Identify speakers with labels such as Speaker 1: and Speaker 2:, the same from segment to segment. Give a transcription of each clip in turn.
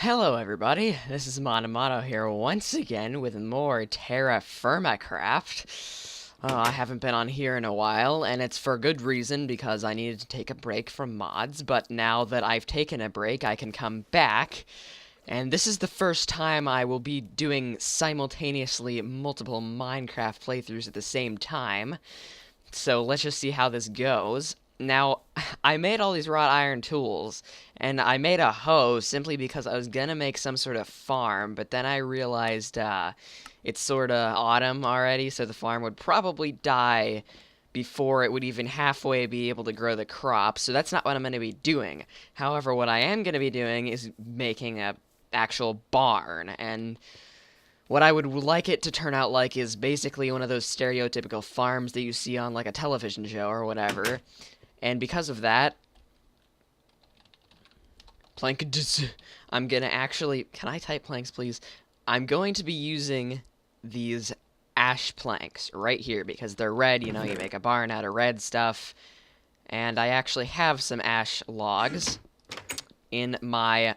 Speaker 1: Hello everybody, this is Monomoto here once again with more TerraFirmaCraft. I haven't been on here in a while, and it's for good reason because I needed to take a break from mods, but now that I've taken a break, I can come back, and this is the first time I will be doing simultaneously multiple Minecraft playthroughs at the same time. So let's just see how this goes. Now, I made all these wrought iron tools, and I made a hoe simply because I was gonna make some sort of farm, but then I realized it's sort of autumn already, so the farm would probably die before it would even halfway be able to grow the crops, so that's not what I'm going to be doing. However, what I am going to be doing is making a actual barn, and what I would like it to turn out like is basically one of those stereotypical farms that you see on like a television show or whatever. And because of that, I'm gonna actually, can I type planks please? I'm going to be using these ash planks right here because they're red, you know, you make a barn out of red stuff. And I actually have some ash logs in my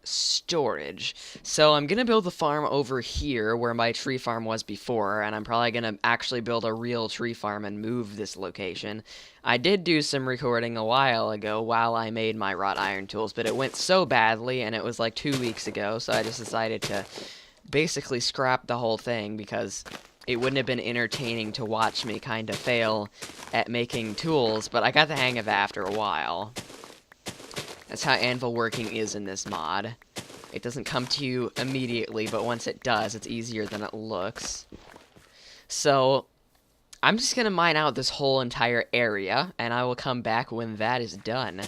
Speaker 1: storage. So I'm gonna build the farm over here where my tree farm was before, and I'm probably gonna actually build a real tree farm and move this location. I did do some recording a while ago while I made my wrought iron tools, but it went so badly, and it was like 2 weeks ago, so I just decided to basically scrap the whole thing because it wouldn't have been entertaining to watch me kind of fail at making tools, but I got the hang of it after a while. That's how anvil working is in this mod. It doesn't come to you immediately, but once it does, it's easier than it looks. So, I'm just gonna mine out this whole entire area, and I will come back when that is done.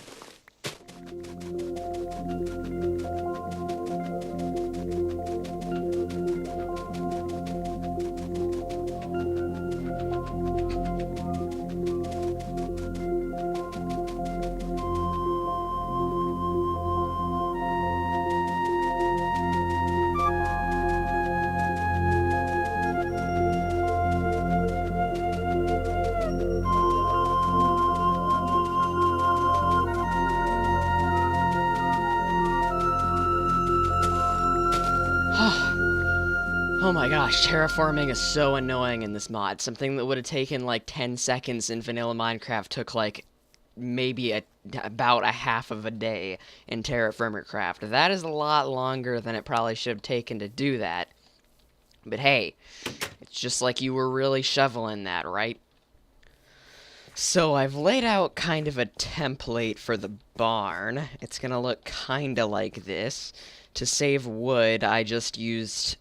Speaker 1: Oh my gosh, terraforming is so annoying in this mod. Something that would have taken like 10 seconds in vanilla Minecraft took like maybe about a half of a day in TerraFirmaCraft. That is a lot longer than it probably should have taken to do that. But hey, it's just like you were really shoveling that, right? So I've laid out kind of a template for the barn. It's gonna look kinda like this. To save wood, I just used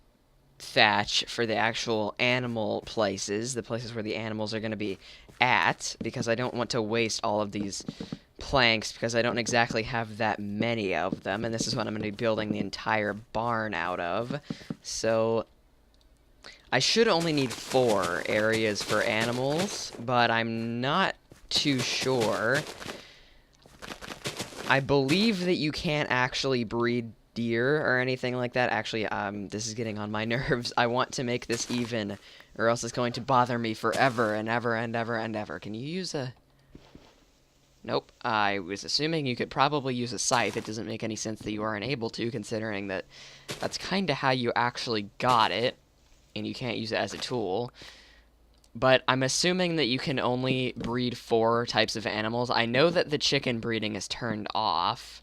Speaker 1: thatch for the actual animal places, the places where the animals are going to be at, because I don't want to waste all of these planks, because I don't exactly have that many of them, and this is what I'm going to be building the entire barn out of. So I should only need 4 areas for animals, but I'm not too sure. I believe that you can't actually breed deer or anything like that. Actually, this is getting on my nerves. I want to make this even, or else it's going to bother me forever and ever and ever and ever. Can you use a... Nope. I was assuming you could probably use a scythe. It doesn't make any sense that you aren't able to, considering that that's kind of how you actually got it, and you can't use it as a tool. But I'm assuming that you can only breed 4 types of animals. I know that the chicken breeding is turned off,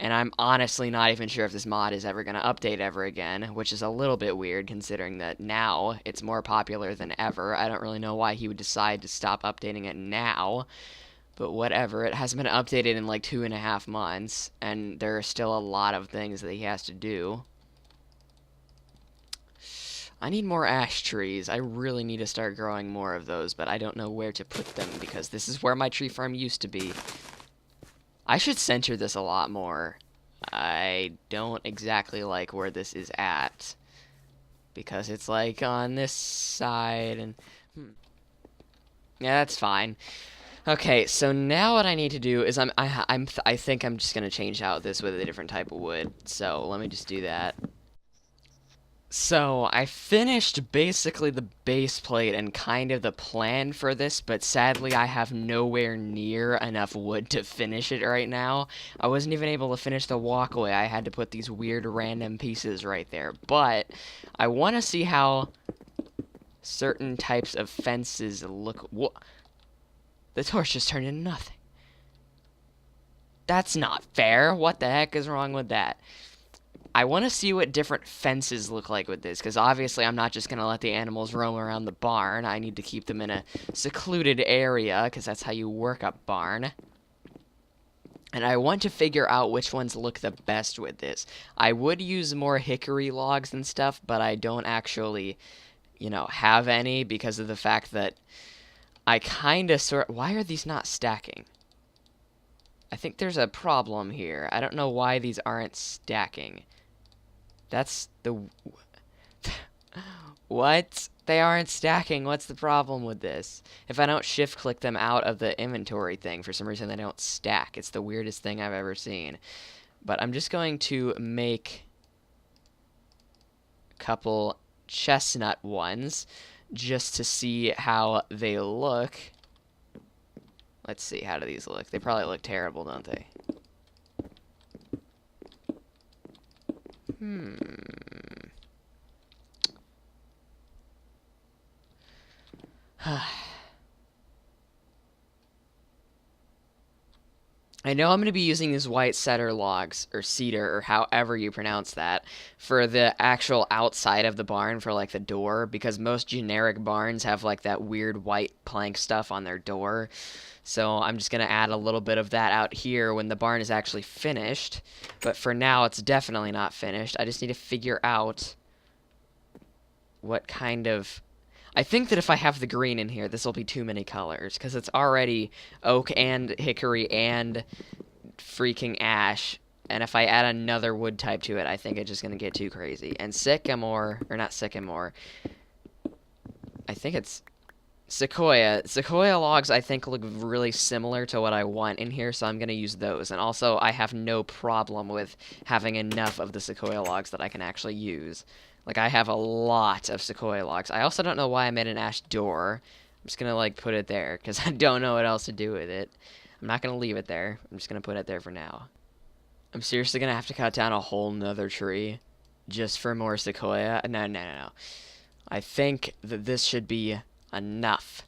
Speaker 1: and I'm honestly not even sure if this mod is ever going to update ever again, which is a little bit weird considering that now it's more popular than ever. I don't really know why he would decide to stop updating it now, but whatever. It hasn't been updated in like 2.5 months, and there are still a lot of things that he has to do. I need more ash trees. I really need to start growing more of those, but I don't know where to put them because this is where my tree farm used to be. I should center this a lot more. I don't exactly like where this is at, because it's like on this side, and yeah, that's fine. Okay, so now what I need to do is I think I'm just gonna change out this with a different type of wood. So let me just do that. So, I finished basically the base plate and kind of the plan for this, but sadly I have nowhere near enough wood to finish it right now. I wasn't even able to finish the walkway. I had to put these weird random pieces right there. But I want to see how certain types of fences look. The torch just turned into nothing. That's not fair. What the heck is wrong with that? I want to see what different fences look like with this, because obviously I'm not just going to let the animals roam around the barn. I need to keep them in a secluded area, because that's how you work a barn. And I want to figure out which ones look the best with this. I would use more hickory logs and stuff, but I don't actually, have any because of the fact that I kind of Why are these not stacking? I think there's a problem here. I don't know why these aren't stacking. That's the... What? They aren't stacking. What's the problem with this? If I don't shift-click them out of the inventory thing, for some reason they don't stack. It's the weirdest thing I've ever seen. But I'm just going to make a couple chestnut ones just to see how they look. Let's see, how do these look? They probably look terrible, don't they? I know I'm going to be using these white cedar logs, or cedar, or however you pronounce that, for the actual outside of the barn, for like the door, because most generic barns have like that weird white plank stuff on their door. So I'm just going to add a little bit of that out here when the barn is actually finished. But for now, it's definitely not finished. I just need to figure out what kind of... I think that if I have the green in here, this will be too many colors, because it's already oak and hickory and freaking ash, and if I add another wood type to it, I think it's just going to get too crazy. And sycamore, or not sycamore, I think it's sequoia. Sequoia logs, I think, look really similar to what I want in here, so I'm going to use those. And also, I have no problem with having enough of the sequoia logs that I can actually use. Like, I have a lot of sequoia logs. I also don't know why I made an ash door. I'm just going to, like, put it there, because I don't know what else to do with it. I'm not going to leave it there. I'm just going to put it there for now. I'm seriously going to have to cut down a whole nother tree just for more sequoia. No. I think that this should be enough.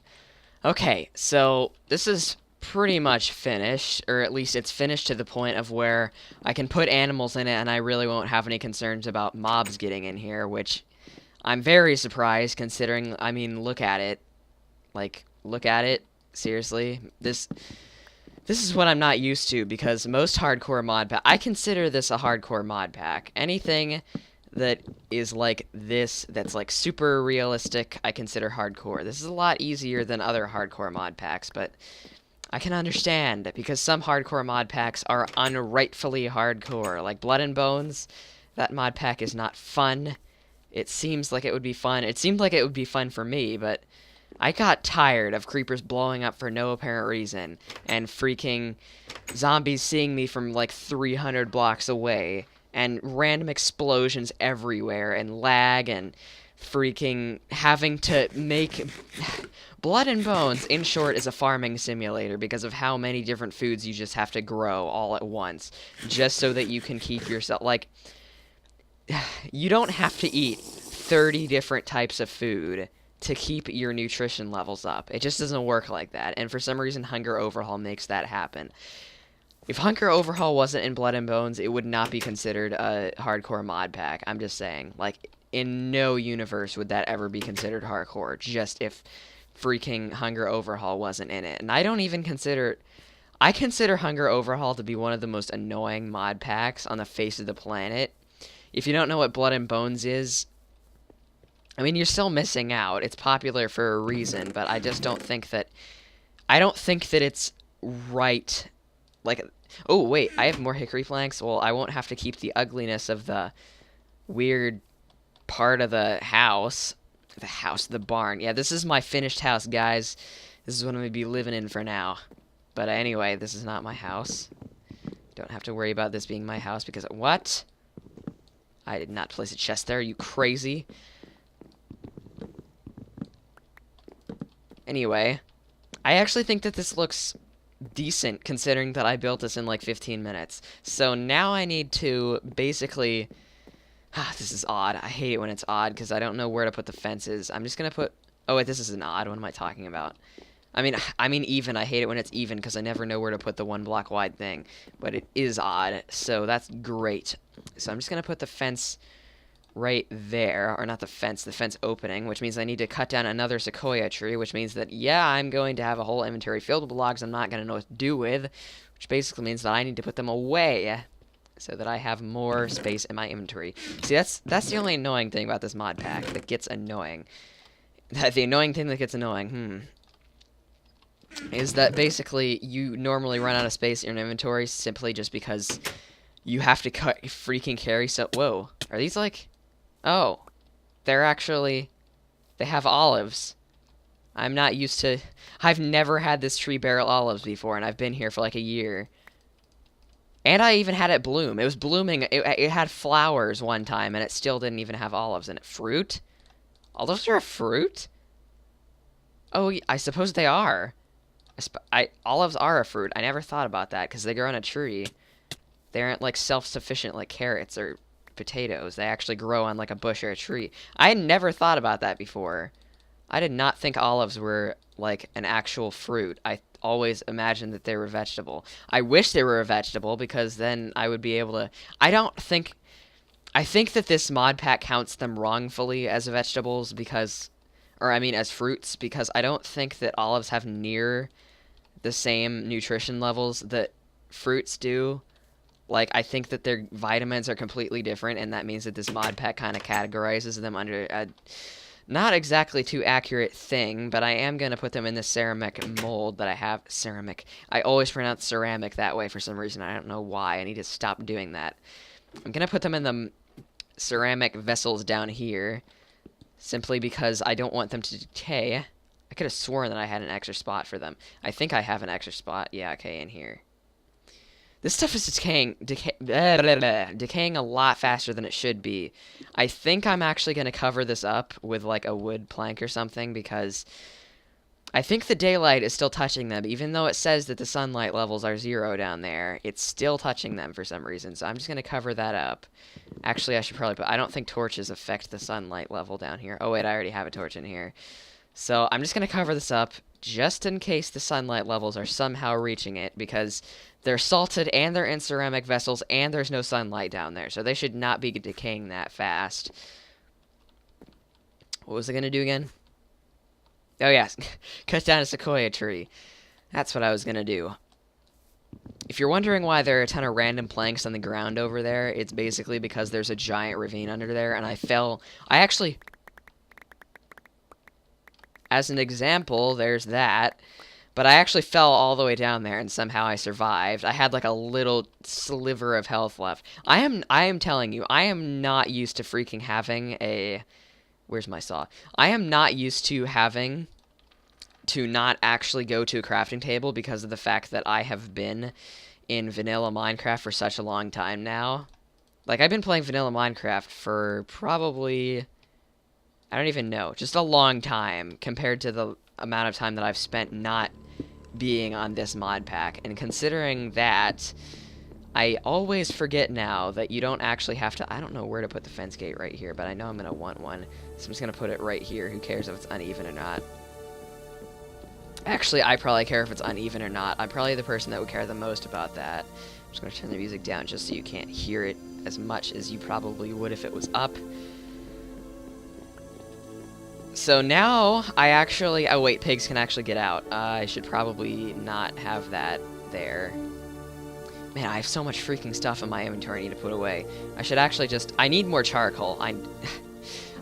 Speaker 1: Okay, so this is pretty much finished, or at least it's finished to the point of where I can put animals in it and I really won't have any concerns about mobs getting in here, which I'm very surprised considering, I mean, look at it. Like, look at it. Seriously. This is what I'm not used to, because most hardcore mod pack... I consider this a hardcore mod pack. Anything that is like this, that's like super realistic, I consider hardcore. This is a lot easier than other hardcore mod packs, but I can understand, because some hardcore mod packs are unrightfully hardcore. Like Blood and Bones, that mod pack is not fun. It seems like it would be fun. It seemed like it would be fun for me, but I got tired of creepers blowing up for no apparent reason, and freaking zombies seeing me from like 300 blocks away, and random explosions everywhere, and lag, and freaking having to make... Blood and Bones, in short, is a farming simulator because of how many different foods you just have to grow all at once, just so that you can keep yourself... Like, you don't have to eat 30 different types of food to keep your nutrition levels up. It just doesn't work like that, and for some reason, Hunger Overhaul makes that happen. If Hunger Overhaul wasn't in Blood and Bones, it would not be considered a hardcore mod pack. I'm just saying. Like, in no universe would that ever be considered hardcore, just if freaking Hunger Overhaul wasn't in it. And I don't even consider... I consider Hunger Overhaul to be one of the most annoying mod packs on the face of the planet. If you don't know what Blood and Bones is, I mean, you're still missing out. It's popular for a reason, but I just don't think that... I don't think that it's right... Like, oh, wait, I have more hickory planks? Well, I won't have to keep the ugliness of the weird part of the house. The barn. Yeah, this is my finished house, guys. This is what I'm going to be living in for now. But anyway, this is not my house. Don't have to worry about this being my house because... What? I did not place a chest there, you crazy. Anyway, I actually think that this looks decent considering that I built this in like 15 minutes. So now I need to basically... this is odd. I hate it when it's odd because I don't know where to put the fences. I'm just going to put... Oh, wait, this isn't odd. What am I talking about? I mean even. I hate it when it's even because I never know where to put the 1 block wide thing. But it is odd, so that's great. So I'm just going to put the fence right there, or not the fence opening, which means I need to cut down another sequoia tree, which means that, yeah, I'm going to have a whole inventory filled with logs I'm not going to know what to do with, which basically means that I need to put them away so that I have more space in my inventory. See, that's the only annoying thing about this mod pack that gets annoying. The annoying thing that gets annoying, is that basically you normally run out of space in your inventory simply just because you have to freaking carry so... Whoa, are these like... Oh, they're actually, they have olives. I'm not used to, I've never had this tree bear olives before, and I've been here for like a year. And I even had it bloom. It was blooming, it had flowers one time, and it still didn't even have olives in it. Fruit? Olives are a fruit? Oh, I suppose they are. Olives are a fruit. I never thought about that, because they grow on a tree. They aren't like self-sufficient like carrots or potatoes. They actually grow on like a bush or a tree. I had never thought about that before. I did not think olives were like an actual fruit. I always imagined that they were a vegetable. I wish they were a vegetable because then I would be able to... I think that this mod pack counts them wrongfully as vegetables because... Or I mean as fruits, because I don't think that olives have near the same nutrition levels that fruits do. Like, I think that their vitamins are completely different, and that means that this mod pack kind of categorizes them under a not exactly too accurate thing, but I am going to put them in the ceramic mold that I have. Ceramic. I always pronounce ceramic that way for some reason. I don't know why. I need to stop doing that. I'm going to put them in the ceramic vessels down here, simply because I don't want them to decay. I could have sworn that I had an extra spot for them. I think I have an extra spot. Yeah, okay, in here. This stuff is decaying a lot faster than it should be. I think I'm actually going to cover this up with like a wood plank or something because I think the daylight is still touching them. Even though it says that the sunlight levels are 0 down there, it's still touching them for some reason. So I'm just going to cover that up. Actually, I should probably put... I don't think torches affect the sunlight level down here. Oh, wait, I already have a torch in here. So I'm just going to cover this up just in case the sunlight levels are somehow reaching it because... They're salted, and they're in ceramic vessels, and there's no sunlight down there, so they should not be decaying that fast. What was I going to do again? Oh, yeah, cut down a sequoia tree. That's what I was going to do. If you're wondering why there are a ton of random planks on the ground over there, it's basically because there's a giant ravine under there, and I actually... As an example, there's that... But I actually fell all the way down there, and somehow I survived. I had like a little sliver of health left. I am telling you, I am not used to freaking having a... Where's my saw? I am not used to having to not actually go to a crafting table because of the fact that I have been in vanilla Minecraft for such a long time now. Like, I've been playing vanilla Minecraft for probably... I don't even know. Just a long time compared to the amount of time that I've spent not being on this mod pack. And considering that, I always forget now that you don't actually have to... I don't know where to put the fence gate right here, but I know I'm going to want one. So I'm just going to put it right here. Who cares if it's uneven or not? Actually, I probably care if it's uneven or not. I'm probably the person that would care the most about that. I'm just going to turn the music down just so you can't hear it as much as you probably would if it was up. So now, I actually... Oh, wait, pigs can actually get out. I should probably not have that there. Man, I have so much freaking stuff in my inventory I need to put away. I should actually just... I need more charcoal.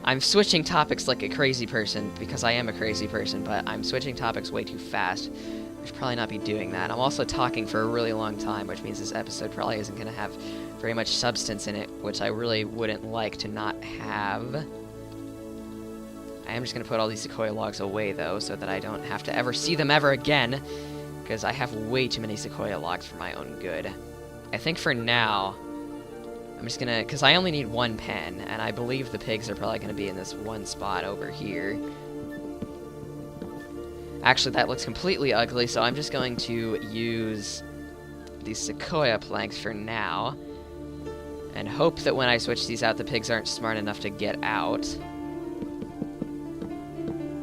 Speaker 1: I'm switching topics like a crazy person, because I am a crazy person, but I'm switching topics way too fast. I should probably not be doing that. I'm also talking for a really long time, which means this episode probably isn't going to have very much substance in it, which I really wouldn't like to not have. I am just going to put all these sequoia logs away, though, so that I don't have to ever see them ever again, because I have way too many sequoia logs for my own good. I think for now, I'm just gonna, because I only need one pen, and I believe the pigs are probably gonna be in this one spot over here. Actually, that looks completely ugly, so I'm just going to use these sequoia planks for now, and hope that when I switch these out, the pigs aren't smart enough to get out.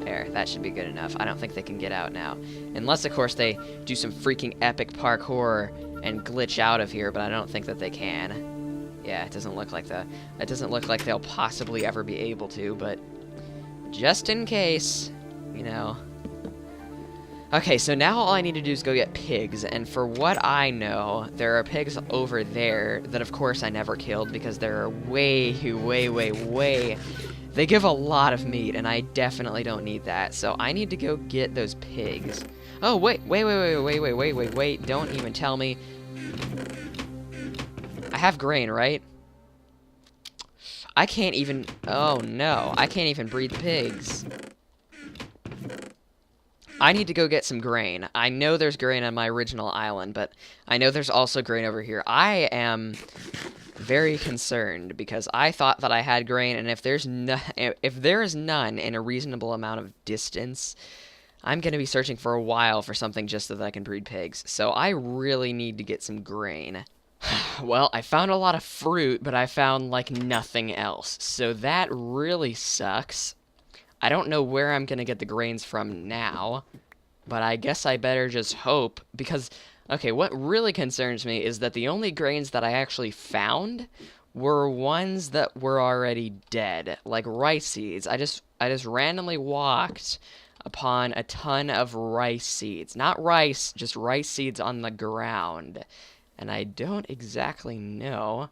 Speaker 1: There, that should be good enough. I don't think they can get out now. Unless, of course, they do some freaking epic parkour and glitch out of here, but I don't think that they can. Yeah, it doesn't look like that. It doesn't look like they'll possibly ever be able to, but just in case, you know. Okay, so now all I need to do is go get pigs, and for what I know, there are pigs over there that, of course, I never killed because they're way... They give a lot of meat, and I definitely don't need that, so I need to go get those pigs. Oh, wait, don't even tell me. I have grain, right? I can't even... Oh, no, I can't even breed the pigs. I need to go get some grain. I know there's grain on my original island, but I know there's also grain over here. I am very concerned because I thought that I had grain, and if there is none in a reasonable amount of distance, I'm going to be searching for a while for something just so that I can breed pigs. So I really need to get some grain. Well, I found a lot of fruit, but I found like nothing else. So that really sucks. I don't know where I'm going to get the grains from now, but I guess I better just hope, because, okay, what really concerns me is that the only grains that I actually found were ones that were already dead, like rice seeds. I just randomly walked upon a ton of rice seeds. Not rice, just rice seeds on the ground. And I don't exactly know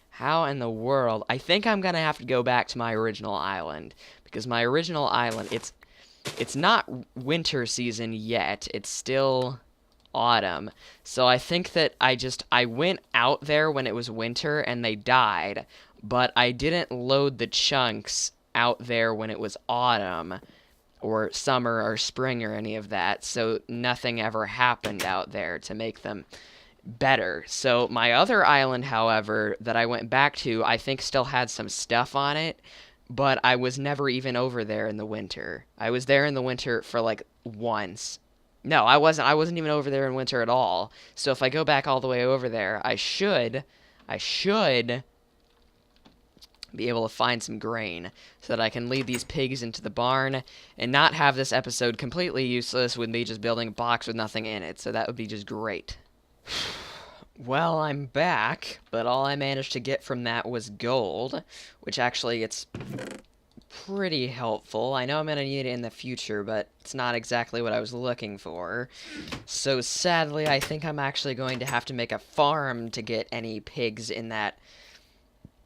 Speaker 1: how in the world... I think I'm going to have to go back to my original island, because my original island, it's not winter season yet. It's still autumn. So I think that I went out there when it was winter and they died, but I didn't load the chunks out there when it was autumn or summer or spring or any of that. So nothing ever happened out there to make them better. So my other island, however, that I went back to, I think still had some stuff on it, but I was never even over there in the winter. I was there in the winter for like once. No, I wasn't even over there in winter at all. So if I go back all the way over there, I should be able to find some grain so that I can lead these pigs into the barn and not have this episode completely useless with me just building a box with nothing in it. So that would be just great. Well, I'm back, but all I managed to get from that was gold, which actually it's pretty helpful. I know I'm going to need it in the future, but it's not exactly what I was looking for. So sadly, I think I'm actually going to have to make a farm to get any pigs in that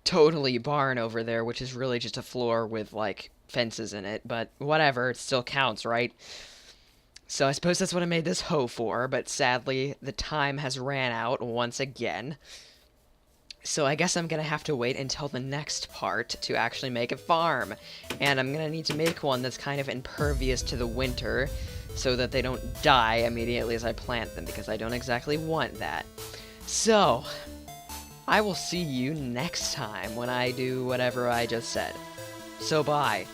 Speaker 1: totally barn over there, which is really just a floor with, like, fences in it. But whatever, it still counts, right? So I suppose that's what I made this hoe for, but sadly, the time has ran out once again. So I guess I'm going to have to wait until the next part to actually make a farm. And I'm going to need to make one that's kind of impervious to the winter so that they don't die immediately as I plant them, because I don't exactly want that. So, I will see you next time when I do whatever I just said. So bye.